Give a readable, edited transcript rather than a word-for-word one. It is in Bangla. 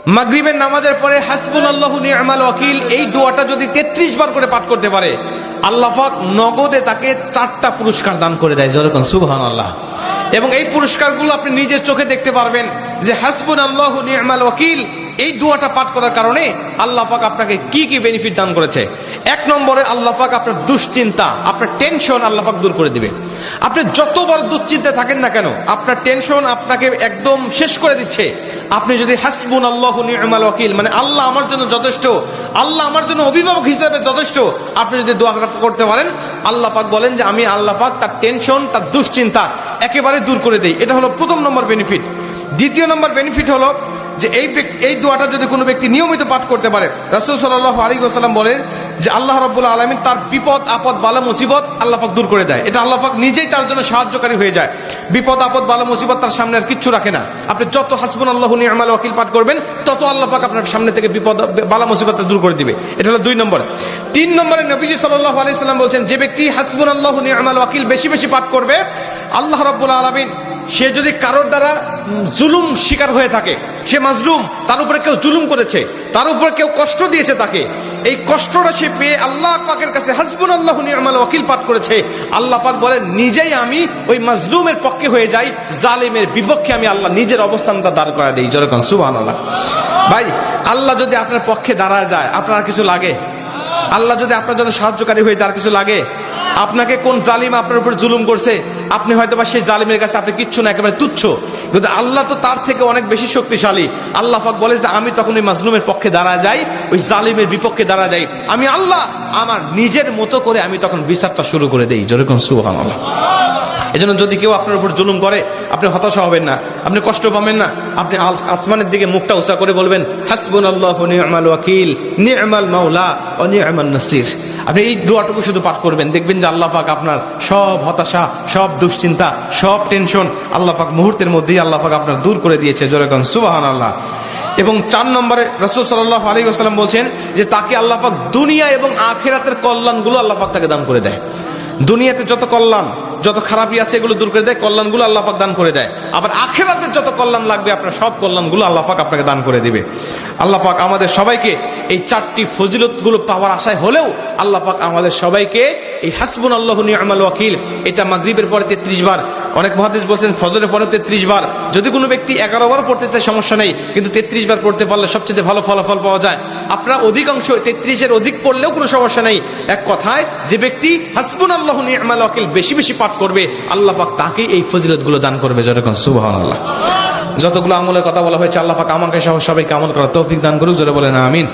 মাগরিবের নামাজের পরে হাসবুনাল্লাহু নি'মাল ওয়াকিল এই দোয়াটা যদি 33 বার করে পাঠ করতে পারে, আল্লাহ পাক নগদে তাকে 4টা পুরস্কার দান করে দেয়। যেরকম সুবহানাল্লাহ। এবং এই পুরস্কারগুলো আপনি নিজের চোখে দেখতে পারবেন যে হাসবুনাল্লাহু নি'মাল ওয়াকিল এই দোয়াটা পাঠ করার কারণে আল্লাহ পাক আপনাকে কি কি বেনিফিট দান করেছে। 1 নম্বরে আল্লাহ পাক আপনার দুশ্চিন্তা, আপনার টেনশন আল্লাহ পাক দূর করে দিবে। আপনি যত বড় দুশ্চিন্তায় থাকেন না কেন, আপনার টেনশন আপনাকে একদম শেষ করে দিচ্ছে। আপনি যদি হাসবুনাল্লাহু নি'মাল ওয়াকিল মানে আল্লাহ আমার জন্য যথেষ্ট, আল্লাহ আমার জন্য অভিভাবক হিসেবে যথেষ্ট, আপনি যদি দোয়া করতে পারেন, আল্লাহ পাক বলেন যে আমি আল্লাহ পাক তার টেনশন, তার দুশ্চিন্তা একেবারে দূর করে দেই। এটা হলো প্রথম নম্বর বেনিফিট। দ্বিতীয় নম্বর বেনিফিট হলো যে এই দোয়াটা যদি কোনো ব্যক্তি নিয়মিত পাঠ করতে পারে, রাসূল সাল্লাল্লাহু আলাইহি ওয়াসাল্লাম বলেন যে আল্লাহ রাব্বুল আলামিন তার বিপদ আপদ বালা মুসিবত আল্লাহ পাক দূর করে দেয়। এটা আল্লাহ পাক নিজেই তার জন্য সাহায্যকারী হয়ে যায়। বিপদ আপদ বালা মুসিবত তার সামনে আর কিচ্ছু রাখে না। আপনি যত হাসবুনাল্লাহু নি'মাল ওয়াকিল পাঠ করবেন, তত আল্লাহ পাক আপনার সামনে থেকে বিপদ বালা মুসিবত দূর করে দিবে। এটা হলো 2 নম্বর। 3 নম্বরে নবীজি সাল্লাল্লাহু আলাইহি ওয়াসাল্লাম বলছেন, যে ব্যক্তি হাসবুনাল্লাহু নি'মাল ওয়াকিল বেশি বেশি পাঠ করবে, আল্লাহ রাব্বুল আলামিন সে যদি কারোর দ্বারা জুলুম শিকার হয়ে থাকে, সে মাজলুম, তার উপরে কেউ জুলুম করেছে, তার উপরে কেউ কষ্ট দিয়েছে, তাকে এই কষ্টটা সে পেয়ে আল্লাহ পাকের কাছে হাসবুনাল্লাহু নি'মাল ওয়াকিল পাঠ করেছে, আল্লাহ পাক বলেন নিজেই আমি ওই মাজলুমের পক্ষে হয়ে যাই, জালেমের বিপক্ষে আমি আল্লাহ নিজের অবস্থানটা দাঁড় করা দেই। যেরকম সুবহানাল্লাহ। ভাই, আল্লাহ যদি আপনার পক্ষে দাঁড়ায় যায়, আপনার আর কিছু লাগে? আল্লাহ যদি আপনার জন্য সাহায্যকারী হয়ে যায়, আর কিছু লাগে? আপনাকে কোন জালিম আপনার উপর জুলুম করছে, আপনি হয়তো বা সেই জালিমের কাছে আপনি কিচ্ছু না, একেবারে তুচ্ছ, কিন্তু আল্লাহ তো তার থেকে অনেক বেশি শক্তিশালী। আল্লাহ পাক বলে যে আমি তখন ওই মাজলুমের পক্ষে দাঁড়া যাই, ওই জালিমের বিপক্ষে দাঁড়া যাই, আমি আল্লাহ আমার নিজের মতো করে আমি তখন বিচারটা শুরু করে দেই। যেরকম সুবহানাল্লাহ। এজন্য যদি কেউ আপনার উপর জুলুম করে, আপনি হতাশা হবেন না, আপনি কষ্ট পাবেন না, আপনি আসমানের দিকে মুখটা উঁচা করে বলবেন হাসবুনাল্লাহু নি'মাল ওয়াকিল নি'মাল মাওলা ওয়া নি'মান নাসির। আপনি এই দোয়াটুকু শুধু পাঠ করবেন, দেখবেন যে আল্লাহ পাক আপনার সব হতাশা, সব দুশ্চিন্তা, সব টেনশন আল্লাহ পাক মুহূর্তের মধ্যেই আল্লাহ পাক আপনার দূর করে দিয়েছে। যেরকম সুবহানাল্লাহ। এবং 4 নম্বরে রাসূল সাল্লাল্লাহু আলাইহি ওয়াসাল্লাম বলছেন যে তাকে আল্লাহ পাক দুনিয়া এবং আখিরাতের কল্যাণগুলো আল্লাহ পাক তাকে দান করে দেয়। দুনিয়াতে যত কল্যাণ, যত খারাপই আছে এগুলো দূর করে দেয়, কল্যাণগুলো আল্লাহ পাক দান করে দেয়। আবার আখিরাতের যত কল্যাণ লাগবে আপনার সব কল্যাণগুলো আল্লাহ পাক আপনাকে দান করে দিবে। আল্লাহ পাক আমাদের সবাইকে এই 4টি ফজিলতগুলো পাওয়ার আশায় হলেও আল্লাহ পাক আমাদের সবাইকে এই হাসবুনাল্লাহু নি'মাল ওয়াকিল এটা মাগরিবের পরে 33 বার, অনেক মুহাদ্দিস বলেছেন ফজরের পরে 33 বার, যদি কোনো ব্যক্তি 11 বার পড়তে চায় সমস্যা নেই, কিন্তু 33 বার পড়তে পারলে সবচেয়ে ভালো ফলাফল পাওয়া যায়। আপনারা অধিকাংশ 33-এর অধিক পড়লেও কোনো সমস্যা নেই। এক কথায় যে ব্যক্তি হাসবুনাল্লাহু নি'মাল ওয়াকিল বেশি বেশি পাঠ করবে, আল্লাহ পাক তাকে এই ফজিলতগুলো দান করবে। যেরকম সুবহানাল্লাহ। যতগুলো আমলের কথা বলা হয়েছে, আল্লাহ পাক আমাকে সহ সবাইকে আমল করার তৌফিক দান করুক। জোরে বলেন আমিন।